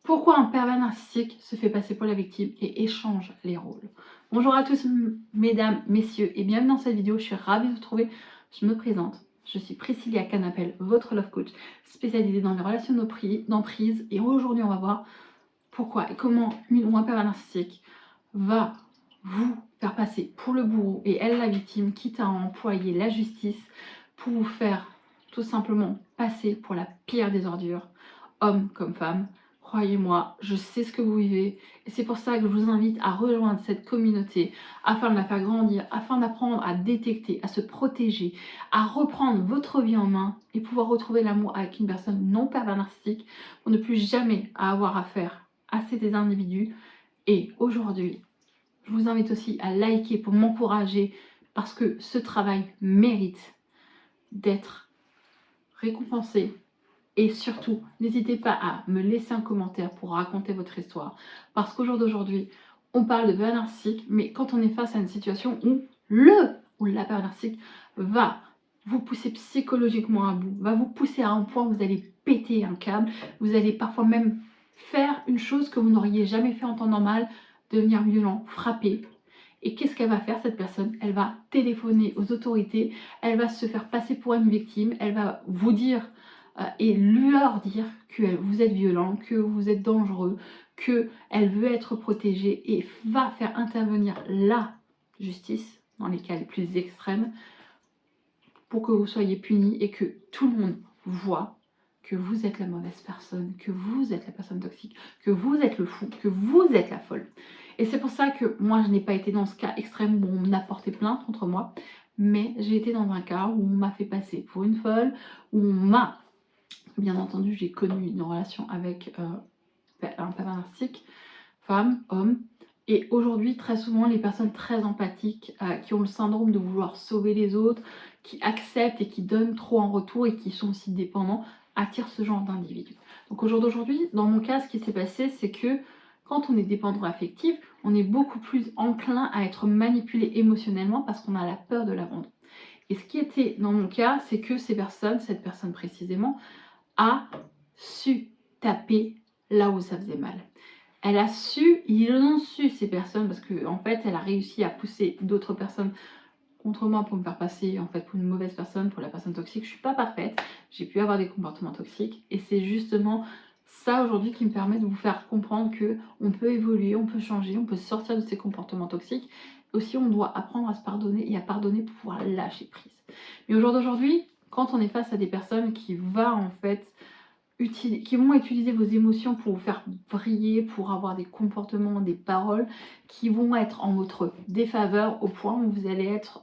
Pourquoi un pervers narcissique se fait passer pour la victime et échange les rôles? Bonjour à tous mesdames, messieurs et bienvenue dans cette vidéo, je suis ravie de vous retrouver. Je me présente, je suis Priscilla Canapel, votre love coach spécialisée dans les relations d'emprise et aujourd'hui on va voir pourquoi et comment une ou un pervers narcissique va vous faire passer pour le bourreau et elle la victime, quitte à employer la justice pour vous faire tout simplement passer pour la pire des ordures, homme comme femme. Croyez-moi, je sais ce que vous vivez et c'est pour ça que je vous invite à rejoindre cette communauté afin de la faire grandir, afin d'apprendre à détecter, à se protéger, à reprendre votre vie en main et pouvoir retrouver l'amour avec une personne non pervers narcissique pour ne plus jamais avoir affaire à ces individus. Et aujourd'hui, je vous invite aussi à liker pour m'encourager parce que ce travail mérite d'être récompensé. Et surtout, n'hésitez pas à me laisser un commentaire pour raconter votre histoire. Parce qu'au jour d'aujourd'hui, on parle de pervers narcissique, mais quand on est face à une situation où la pervers narcissique va vous pousser psychologiquement à bout, va vous pousser à un point où vous allez péter un câble, vous allez parfois même faire une chose que vous n'auriez jamais fait en temps normal, devenir violent, frapper. Et qu'est-ce qu'elle va faire cette personne? Elle va téléphoner aux autorités, elle va se faire passer pour une victime, elle va vous dire et leur dire que vous êtes violent, que vous êtes dangereux, qu'elle veut être protégée et va faire intervenir la justice dans les cas les plus extrêmes pour que vous soyez punis et que tout le monde voit que vous êtes la mauvaise personne, que vous êtes la personne toxique, que vous êtes le fou, que vous êtes la folle. Et c'est pour ça que moi, je n'ai pas été dans ce cas extrême où on a porté plainte contre moi, mais j'ai été dans un cas où on m'a fait passer pour une folle, où on m'a, bien entendu, j'ai connu une relation avec un pervers narcissique, femme, homme, et aujourd'hui, très souvent, les personnes très empathiques, qui ont le syndrome de vouloir sauver les autres, qui acceptent et qui donnent trop en retour et qui sont aussi dépendants, attirent ce genre d'individus. Donc au jour d'aujourd'hui, dans mon cas, ce qui s'est passé, c'est que quand on est dépendant affectif, on est beaucoup plus enclin à être manipulé émotionnellement parce qu'on a la peur de l'abandon. Et ce qui était dans mon cas, c'est que cette personne précisément, a su taper là où ça faisait mal. Elle a su, ils ont su ces personnes parce que en fait elle a réussi à pousser d'autres personnes contre moi pour me faire passer en fait pour une mauvaise personne, pour la personne toxique. Je suis pas parfaite, j'ai pu avoir des comportements toxiques et c'est justement ça aujourd'hui qui me permet de vous faire comprendre que on peut évoluer, on peut changer, on peut sortir de ces comportements toxiques. Aussi on doit apprendre à se pardonner et à pardonner pour pouvoir lâcher prise. Mais au jour d'aujourd'hui, quand on est face à des personnes qui vont utiliser vos émotions pour vous faire briller, pour avoir des comportements, des paroles qui vont être en votre défaveur au point où vous allez être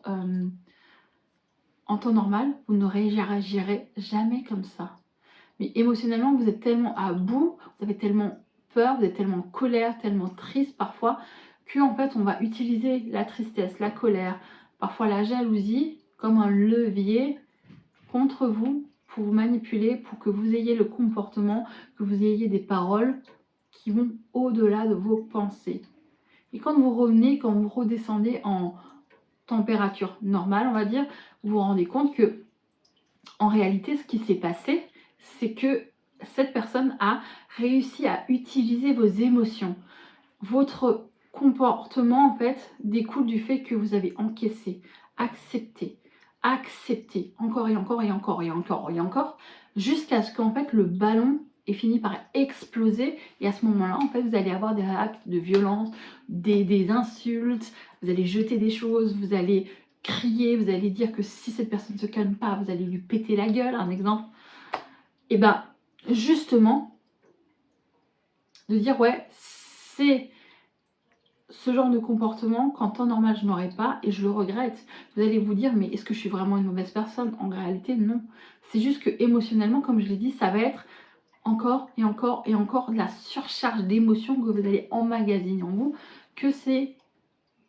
en temps normal, vous ne réagirez jamais comme ça. Mais émotionnellement, vous êtes tellement à bout, vous avez tellement peur, vous êtes tellement en colère, tellement triste parfois, que en fait on va utiliser la tristesse, la colère, parfois la jalousie comme un levier contre vous pour vous manipuler, pour que vous ayez le comportement, que vous ayez des paroles qui vont au-delà de vos pensées. Et quand vous revenez, quand vous redescendez en température normale, on va dire, vous vous rendez compte que, en réalité, ce qui s'est passé, c'est que cette personne a réussi à utiliser vos émotions. Votre comportement, en fait, découle du fait que vous avez encaissé, accepté, encore et encore et encore et encore et encore, jusqu'à ce qu'en fait le ballon ait fini par exploser. Et à ce moment-là, en fait, vous allez avoir des actes de violence, des insultes, vous allez jeter des choses, vous allez crier, vous allez dire que si cette personne ne se calme pas, vous allez lui péter la gueule, un exemple. Et bien, justement, de dire, ouais, c'est ce genre de comportement qu'en temps normal je n'aurais pas et je le regrette. Vous allez vous dire, mais est-ce que je suis vraiment une mauvaise personne? En réalité, non. C'est juste que émotionnellement, comme je l'ai dit, ça va être encore et encore et encore de la surcharge d'émotions que vous allez emmagasiner en vous, que ces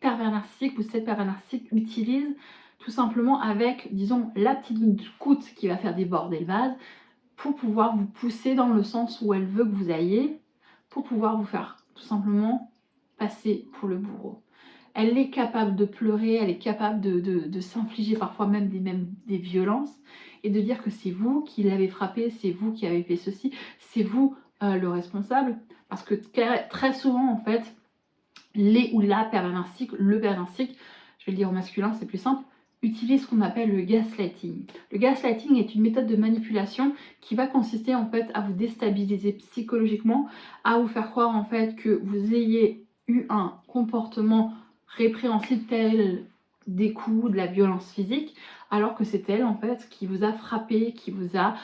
pervers narcissiques ou cette pervers narcissique utilisent tout simplement avec, disons, la petite goutte qui va faire déborder le vase pour pouvoir vous pousser dans le sens où elle veut que vous ayez, pour pouvoir vous faire tout simplement passer pour le bourreau. Elle est capable de pleurer, elle est capable de s'infliger parfois même des violences et de dire que c'est vous qui l'avez frappé, c'est vous qui avez fait ceci, c'est vous le responsable. Parce que très souvent, en fait, les ou la pervers narcissique, le pervers narcissique, je vais le dire au masculin, c'est plus simple, utilise ce qu'on appelle le gaslighting. Le gaslighting est une méthode de manipulation qui va consister en fait à vous déstabiliser psychologiquement, à vous faire croire en fait que vous ayez eu un comportement répréhensible tel des coups, de la violence physique, alors que c'est elle en fait qui vous a frappé, qui vous a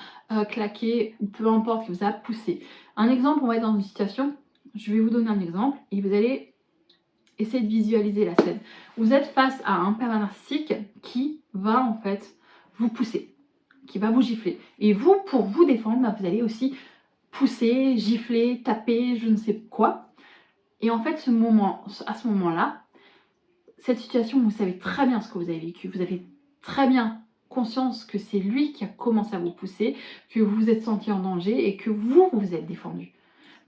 claqué, ou peu importe, qui vous a poussé. Un exemple, on va être dans une situation, je vais vous donner un exemple et vous allez essayer de visualiser la scène. Vous êtes face à un pervers narcissique qui va en fait vous pousser, qui va vous gifler. Et vous, pour vous défendre, bah, vous allez aussi pousser, gifler, taper, je ne sais quoi. Et en fait, à ce moment-là, cette situation, vous savez très bien ce que vous avez vécu. Vous avez très bien conscience que c'est lui qui a commencé à vous pousser, que vous vous êtes senti en danger et que vous vous êtes défendu.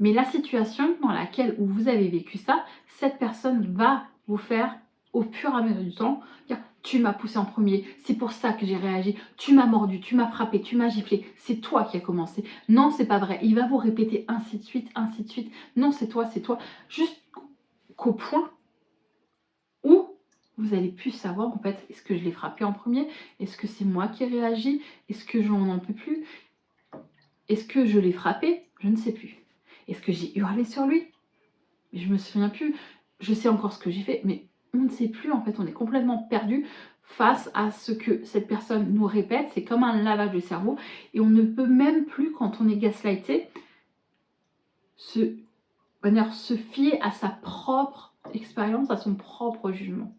Mais la situation dans laquelle où vous avez vécu ça, cette personne va vous faire, au fur et à mesure du temps, dire « tu m'as poussé en premier, c'est pour ça que j'ai réagi, tu m'as mordu, tu m'as frappé, tu m'as giflé, c'est toi qui as commencé. Non, c'est pas vrai. » Il va vous répéter ainsi de suite, ainsi de suite. Non, c'est toi, jusqu'au point où vous allez plus savoir en fait, est-ce que je l'ai frappé en premier? Est-ce que c'est moi qui ai réagi? Est-ce que j'en en peux plus? Est-ce que je l'ai frappé? Je ne sais plus. Est-ce que j'ai hurlé sur lui? Je me souviens plus. Je sais encore ce que j'ai fait, mais on ne sait plus en fait. On est complètement perdu face à ce que cette personne nous répète. C'est comme un lavage de cerveau et on ne peut même plus, quand on est gaslighté, se fier à sa propre expérience, à son propre jugement.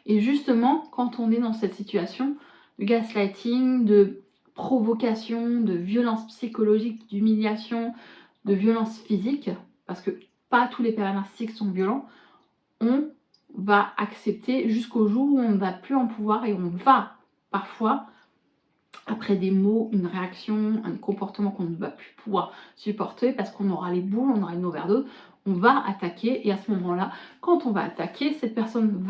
Et justement, quand on est dans cette situation de gaslighting, de provocation, de violence psychologique, d'humiliation, de violence physique, parce que pas tous les pervers narcissiques sont violents, on va accepter jusqu'au jour où on ne va plus en pouvoir et on va parfois, après des mots, une réaction, un comportement qu'on ne va plus pouvoir supporter parce qu'on aura les boules, on aura une overdose, on va attaquer et à ce moment-là, quand on va attaquer, cette personne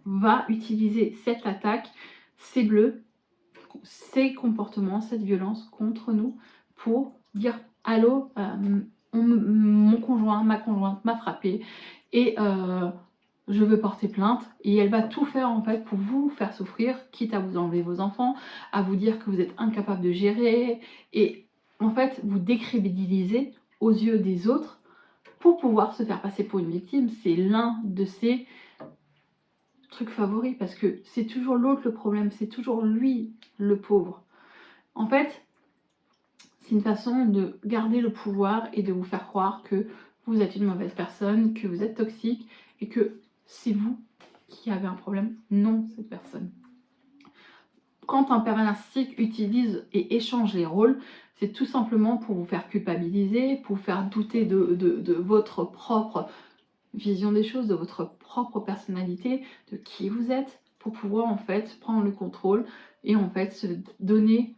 va utiliser cette attaque, ces bleus, ces comportements, cette violence contre nous pour dire « Allô, mon conjoint, ma conjointe m'a frappé et je veux porter plainte ». Et elle va tout faire en fait pour vous faire souffrir, quitte à vous enlever vos enfants, à vous dire que vous êtes incapable de gérer et en fait vous décrédibiliser aux yeux des autres pour pouvoir se faire passer pour une victime. C'est l'un de ces trucs favoris parce que c'est toujours l'autre le problème, c'est toujours lui le pauvre. En fait, c'est une façon de garder le pouvoir et de vous faire croire que vous êtes une mauvaise personne, que vous êtes toxique et que c'est vous qui avez un problème, non cette personne. Quand un pervers narcissique utilise et échange les rôles, c'est tout simplement pour vous faire culpabiliser, pour vous faire douter de votre propre vision des choses, de votre propre personnalité, de qui vous êtes, pour pouvoir en fait prendre le contrôle et en fait se donner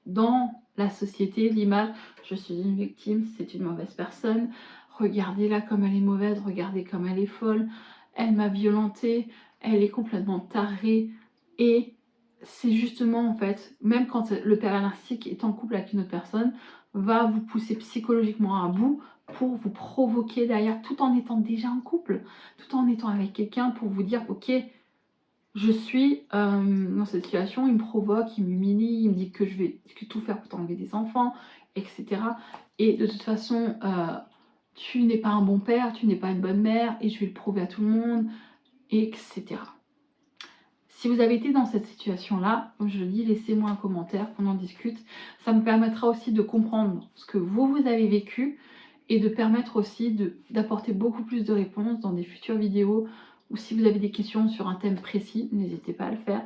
dans la société l'image « je suis une victime, c'est une mauvaise personne, regardez-la comme elle est mauvaise, regardez comme elle est folle, elle m'a violentée, elle est complètement tarée ». Et c'est justement en fait, même quand le pervers narcissique est en couple avec une autre personne, va vous pousser psychologiquement à bout pour vous provoquer derrière, tout en étant déjà en couple, tout en étant avec quelqu'un pour vous dire « ok, je suis dans cette situation, il me provoque, il m'humilie, il me dit que je vais tout faire pour t'enlever des enfants, etc. Et de toute façon, tu n'es pas un bon père, tu n'es pas une bonne mère, et je vais le prouver à tout le monde, etc. » Si vous avez été dans cette situation-là, comme je le dis, laissez-moi un commentaire, qu'on en discute. Ça me permettra aussi de comprendre ce que vous avez vécu et de permettre aussi d'apporter beaucoup plus de réponses dans des futures vidéos ou si vous avez des questions sur un thème précis, n'hésitez pas à le faire.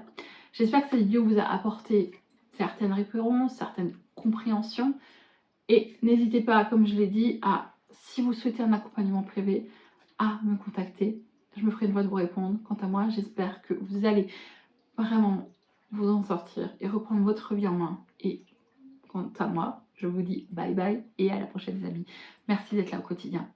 J'espère que cette vidéo vous a apporté certaines réponses, certaines compréhensions et n'hésitez pas, comme je l'ai dit, si vous souhaitez un accompagnement privé, à me contacter. Je me ferai une voix de vous répondre. Quant à moi, j'espère que vous allez vraiment vous en sortir et reprendre votre vie en main. Et quant à moi, je vous dis bye bye et à la prochaine les amis. Merci d'être là au quotidien.